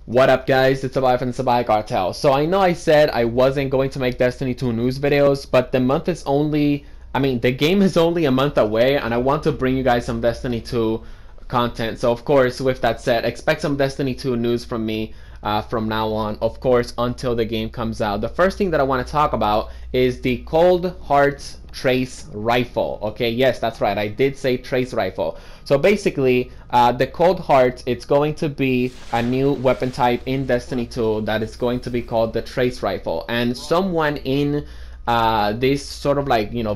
What up guys, it's Salvajee from the Salvajee Cartel. So I know I said I wasn't going to make Destiny 2 news videos, but the month is only, the game is only a month away and I want to bring you guys some Destiny 2 content. So of course, with that said, expect some Destiny 2 news from me from now on, of course, until the game comes out. The first thing that I want to talk about is the Cold Hearts Trace Rifle. Okay, yes, that's right, I did say Trace Rifle. So basically, the Cold Heart, it's going to be a new weapon type in Destiny 2 that is going to be called the Trace Rifle. And someone in this sort of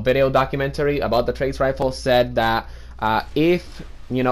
video documentary about the Trace Rifle said that if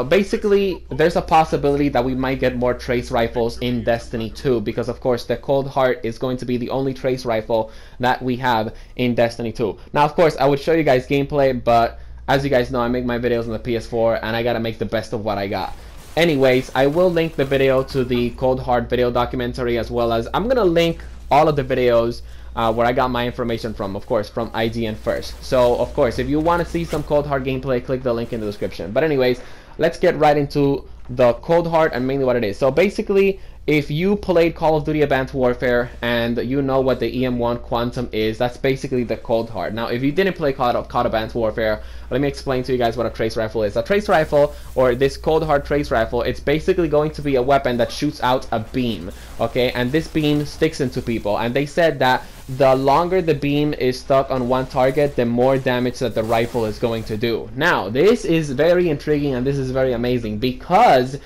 basically there's a possibility that we might get more trace rifles in Destiny 2 because of course the Cold Heart is going to be the only trace rifle that we have in Destiny 2. Now of course I would show you guys gameplay, but as you guys know I make my videos on the PS4 and I gotta make the best of what I got. Anyways, I will link the video to the Cold Heart video documentary, as well as I'm gonna link all of the videos where I got my information from, of course, from IGN first. So of course, if you want to see some Cold Heart gameplay, click the link in the description. But anyways, let's get right into the Cold Heart and mainly what it is. So basically, if you played Call of Duty Advanced Warfare and you know what the EM1 Quantum is, that's basically the Cold Heart. Now, if you didn't play Call of Advanced Warfare, let me explain to you guys what a trace rifle is. A trace rifle, or this Cold Heart trace rifle, it's basically going to be a weapon that shoots out a beam, okay? And this beam sticks into people. And they said that the longer the beam is stuck on one target, the more damage that the rifle is going to do. Now, this is very intriguing and this is very amazing because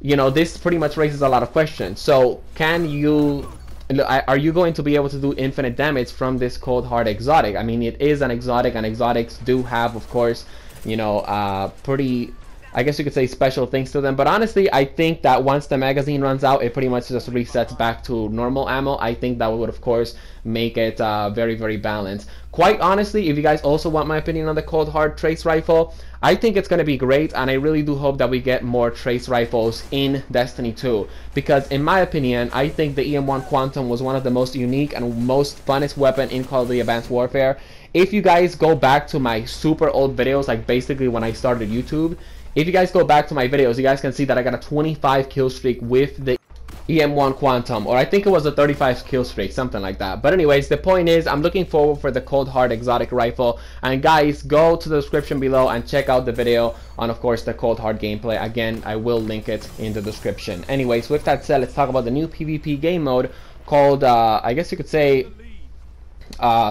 this pretty much raises a lot of questions. So are you going to be able to do infinite damage from this Cold Heart exotic? I mean, it is an exotic, and exotics do have, of course, pretty, I guess you could say, special things to them. But honestly, I think that once the magazine runs out, it pretty much just resets back to normal ammo. I think that would, of course, make it very, very balanced. Quite honestly, if you guys also want my opinion on the Cold Heart Trace Rifle, I think it's going to be great, and I really do hope that we get more Trace Rifles in Destiny 2. Because in my opinion, I think the EM1 Quantum was one of the most unique and most funnest weapon in Call of Duty Advanced Warfare. If you guys go back to my super old videos, like basically when I started YouTube, if you guys go back to my videos, you guys can see that I got a 25 kill streak with the EM1 Quantum, or I think it was a 35 kill streak, something like that. But anyways, the point is, I'm looking forward for the Cold Heart exotic rifle. And guys, go to the description below and check out the video on, of course, the Cold Heart gameplay. Again, I will link it in the description. Anyways, with that said, let's talk about the new PvP game mode called, I guess you could say,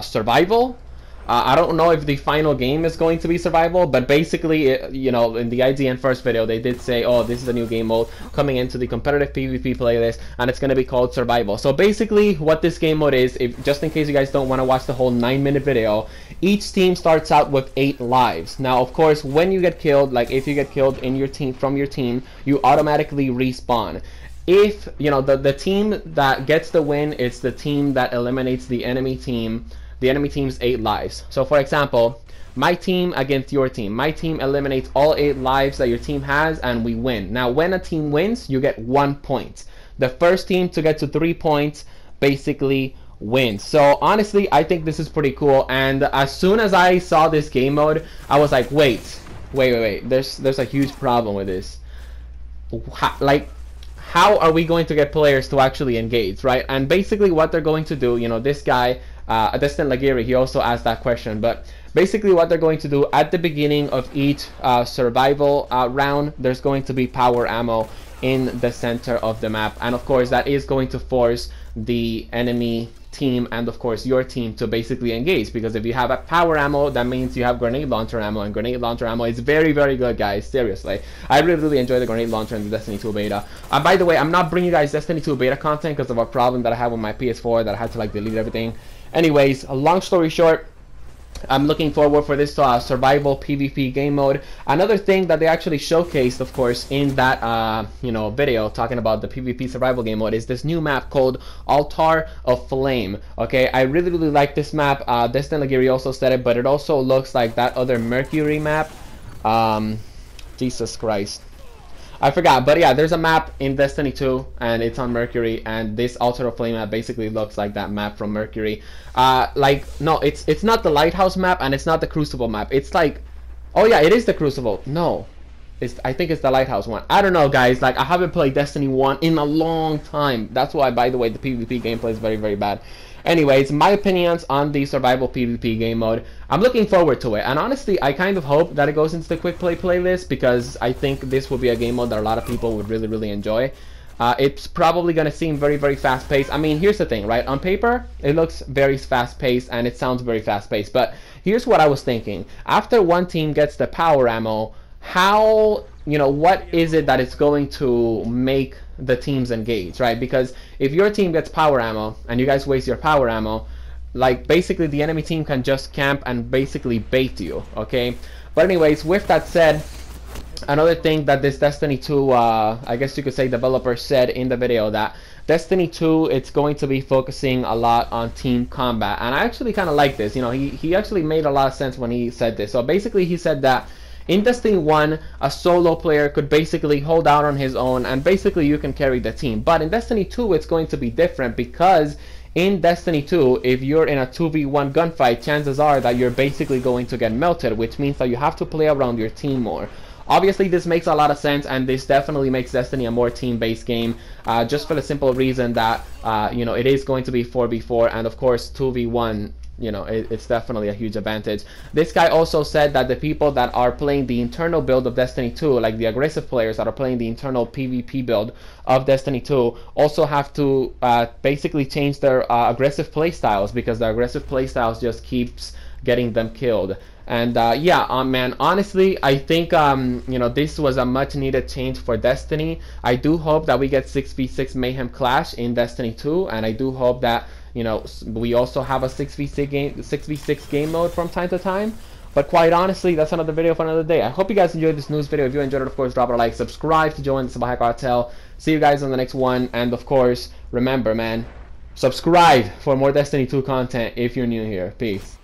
Survival. I don't know if the final game is going to be survival, but basically, in the IGN first video, they did say, oh, this is a new game mode coming into the competitive PvP playlist, and it's going to be called Survival. So basically, what this game mode is, just in case you guys don't want to watch the whole 9-minute video, each team starts out with 8 lives. Now, of course, when you get killed, like if you get killed in your team, from your team, you automatically respawn. If, the team that gets the win, it's the team that eliminates the enemy team. The enemy team's 8 lives. So for example, my team against your team. My team eliminates all 8 lives that your team has and we win. Now when a team wins, you get 1 point. The first team to get to 3 points basically wins. So honestly, I think this is pretty cool. And as soon as I saw this game mode, I was like, wait. There's a huge problem with this. How are we going to get players to actually engage, right? And basically what they're going to do, this guy, Destin Laguerre, he also asked that question, but basically what they're going to do at the beginning of each survival round, there's going to be power ammo in the center of the map, and of course that is going to force the enemy team and of course your team to basically engage, because if you have a power ammo, that means you have grenade launcher ammo, and grenade launcher ammo is very, very good, guys. Seriously, I really enjoy the grenade launcher in the Destiny 2 beta. By the way, I'm not bringing you guys Destiny 2 beta content because of a problem that I have with my PS4 that I had to delete everything. Anyways, a long story short, I'm looking forward for this survival PvP game mode. Another thing that they actually showcased, of course, in that video talking about the PvP survival game mode is this new map called Altar of Flame. Okay, I really like this map. Destin Laguerre also said it, but it also looks like that other Mercury map. Jesus Christ, I forgot, but yeah, there's a map in Destiny 2 and it's on Mercury, and this Altar of Flame map basically looks like that map from Mercury. No, it's not the Lighthouse map and it's not the Crucible map. It's like, oh yeah, it is the Crucible. No, I think it's the Lighthouse one. I don't know, guys. Like, I haven't played Destiny 1 in a long time. That's why, by the way, the PvP gameplay is very, very bad. Anyways, my opinions on the survival PvP game mode. I'm looking forward to it, and honestly, I kind of hope that it goes into the quick play playlist, because I think this will be a game mode that a lot of people would really, really enjoy. It's probably going to seem very, very fast-paced. I mean, here's the thing, right? On paper, it looks very fast-paced, and it sounds very fast-paced. But here's what I was thinking. After one team gets the power ammo, how, you know, what is it that is going to make the teams engage, right? Because if your team gets power ammo, and you guys waste your power ammo, like, basically the enemy team can just camp and basically bait you, okay? But anyways, with that said, another thing that this Destiny 2, I guess you could say, developer said in the video, that Destiny 2, it's going to be focusing a lot on team combat. And I actually kind of like this. You know, he actually made a lot of sense when he said this. So basically he said that in Destiny 1, a solo player could basically hold out on his own, and basically you can carry the team. But in Destiny 2, it's going to be different, because in Destiny 2, if you're in a 2v1 gunfight, chances are that you're basically going to get melted, which means that you have to play around your team more. Obviously, this makes a lot of sense, and this definitely makes Destiny a more team-based game, just for the simple reason that, you know, it is going to be 4v4, and of course 2v1, you know, it's definitely a huge advantage. This guy also said that the people that are playing the internal build of Destiny 2, like the aggressive players that are playing the internal PvP build of Destiny 2, also have to basically change their aggressive playstyles, because the aggressive playstyles just keeps getting them killed. And yeah, man, honestly, I think you know, this was a much needed change for Destiny. I do hope that we get 6v6 Mayhem Clash in Destiny 2, and I do hope that, you know, we also have a 6v6 game mode from time to time. But quite honestly, that's another video for another day. I hope you guys enjoyed this news video. If you enjoyed it, of course, drop it a like, subscribe to join the Salvajee Cartel. See you guys on the next one, and of course, remember, man, subscribe for more Destiny 2 content if you're new here. Peace.